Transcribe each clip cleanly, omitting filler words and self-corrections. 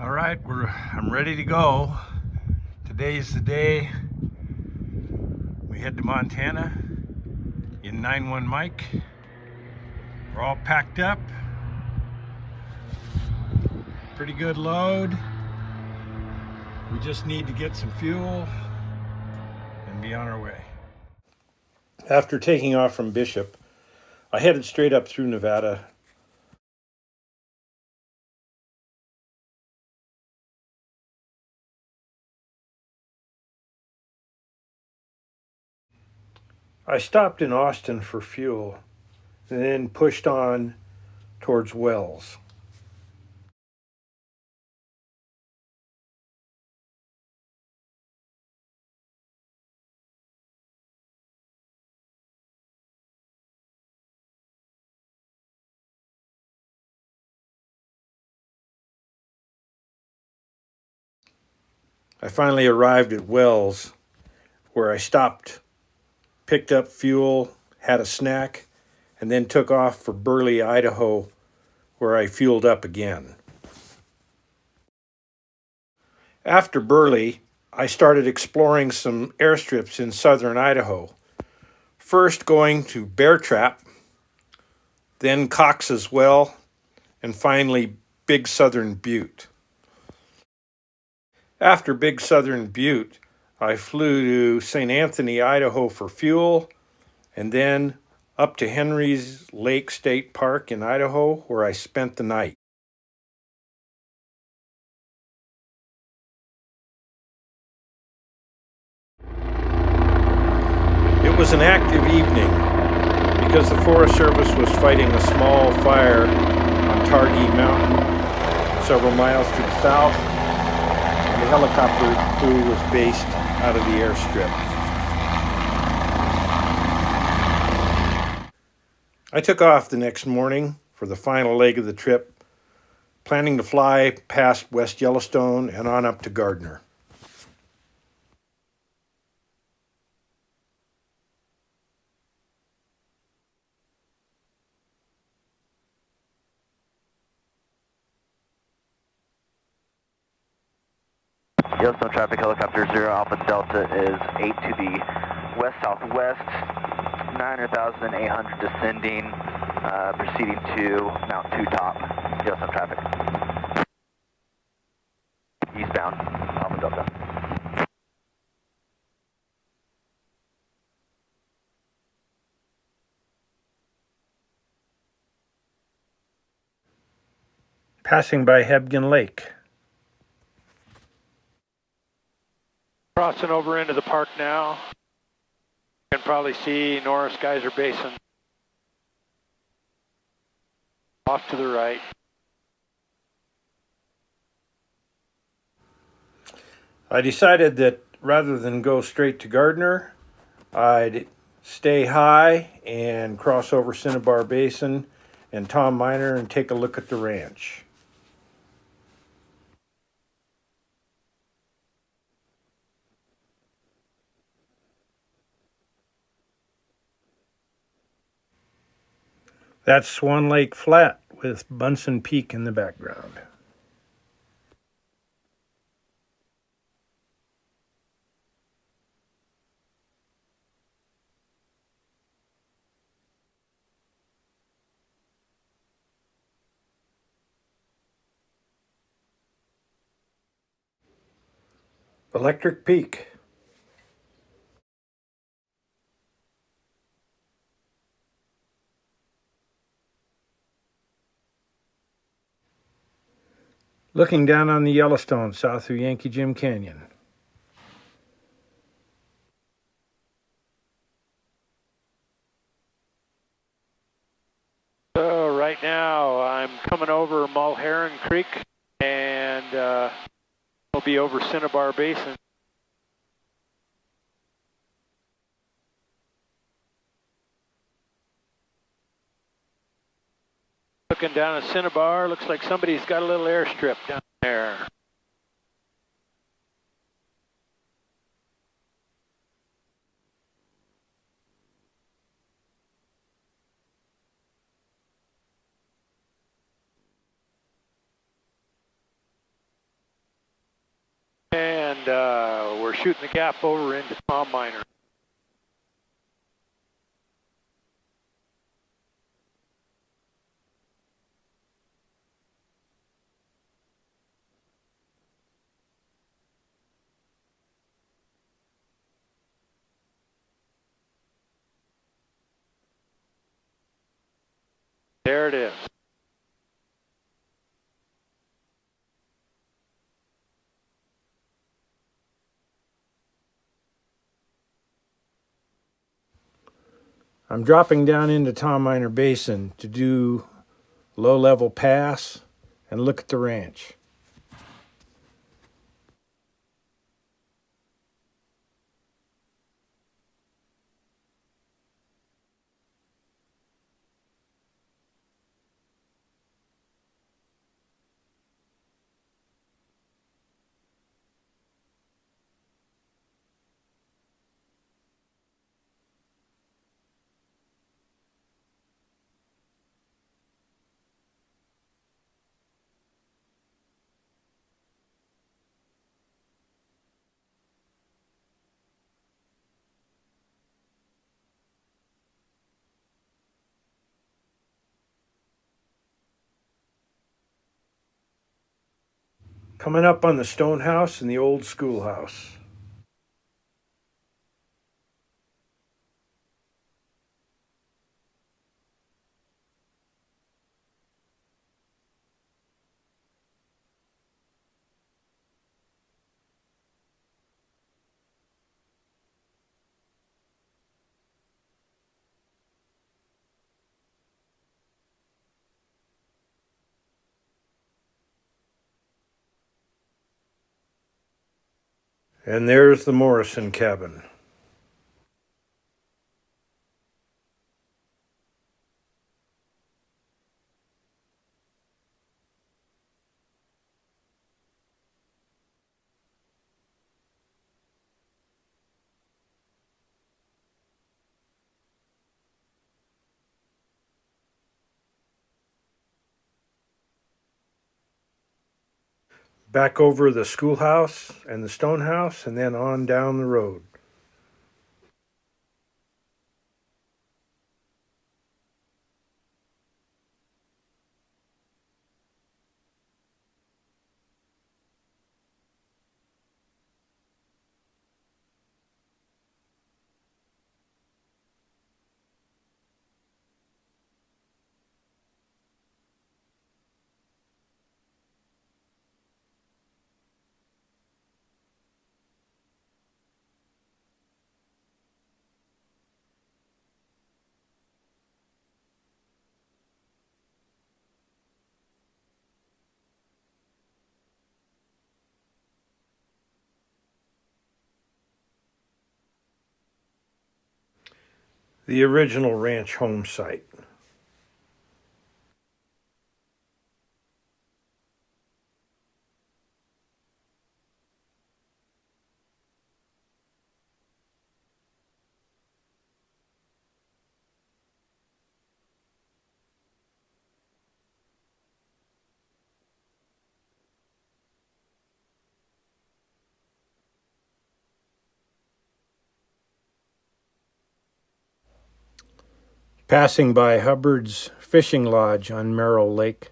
All right, I'm ready to go. Today's the day we head to Montana in 9-1 Mike. We're all packed up. Pretty good load. We just need to get some fuel and be on our way. After taking off from Bishop, I headed straight up through Nevada. I stopped in Austin for fuel and then pushed on towards Wells. I finally arrived at Wells, where I stopped, picked up fuel, had a snack, and then took off for Burley, Idaho, where I fueled up again. After Burley, I started exploring some airstrips in southern Idaho. First going to Bear Trap, then Cox's Well, and finally Big Southern Butte. After Big Southern Butte, I flew to St. Anthony, Idaho for fuel, and then up to Henry's Lake State Park in Idaho, where I spent the night. It was an active evening because the Forest Service was fighting a small fire on Targhee Mountain, several miles to the south. The helicopter crew was based out of the airstrip. I took off the next morning for the final leg of the trip, planning to fly past West Yellowstone and on up to Gardner. Yellowstone traffic, helicopter 0 Alpha Delta is 8 to the west-southwest, 9,800 descending, proceeding to Mount 2 top, Yellowstone traffic. Eastbound, Alpha Delta. Passing by Hebgen Lake. Crossing over into the park now. You can probably see Norris Geyser Basin off to the right. I decided that rather than go straight to Gardner, I'd stay high and cross over Cinnabar Basin and Tom Minor and take a look at the ranch. That's Swan Lake Flat with Bunsen Peak in the background. Electric Peak. Looking down on the Yellowstone south of Yankee Jim Canyon. So right now I'm coming over Mulherron Creek and we'll be over Cinnabar Basin. Looking down at Cinnabar, looks like somebody's got a little airstrip down there. and we're shooting the gap over into Tom Minor. There it is. I'm dropping down into Tom Minor Basin to do low-level pass and look at the ranch. Coming up on the stone house and the old schoolhouse. And there's the Morrison cabin. Back over the schoolhouse and the stone house, and then on down the road. The original ranch home site. Passing by Hubbard's Fishing Lodge on Merrill Lake.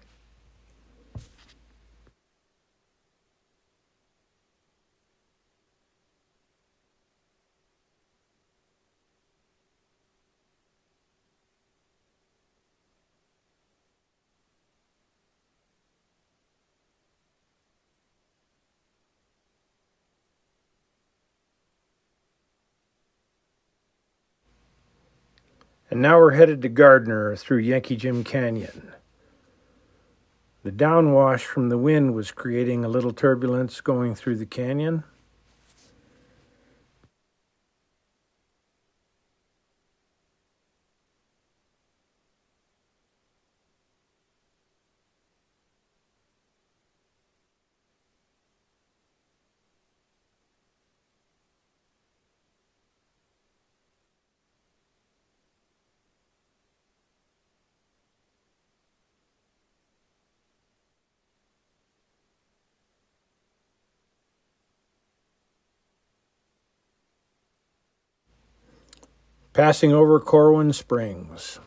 And now we're headed to Gardner through Yankee Jim Canyon. The downwash from the wind was creating a little turbulence going through the canyon. passing over Corwin Springs.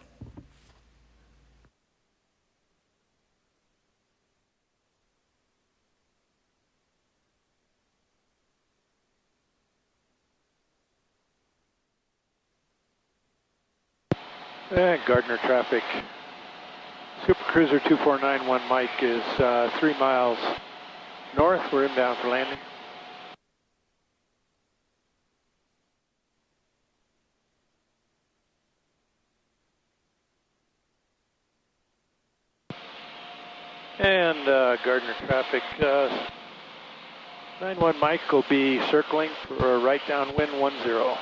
And Gardner traffic. Super Cruiser 2491 Mike is 3 miles north. We're inbound for landing. And Gardner traffic, 91 Mike will be circling for a right downwind 10.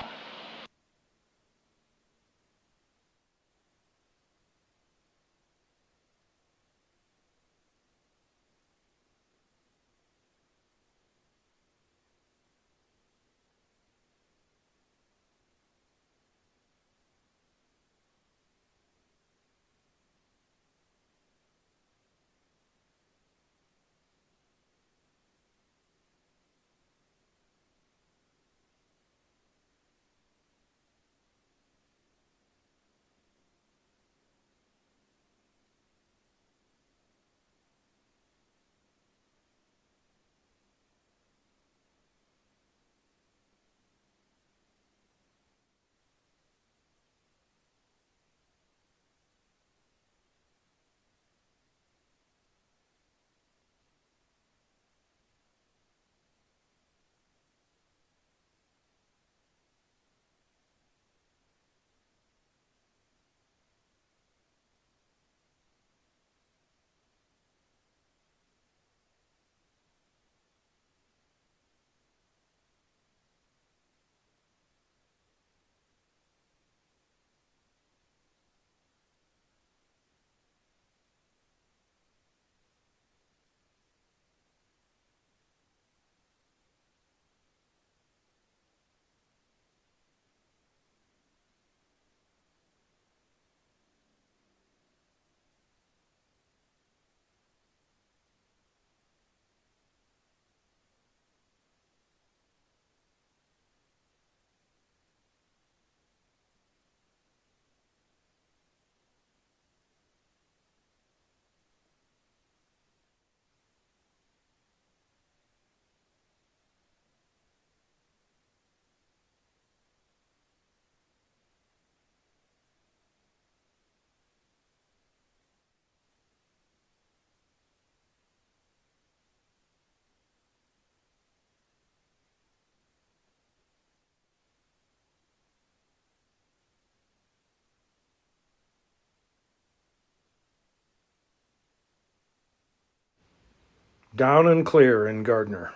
Down and clear in Gardner.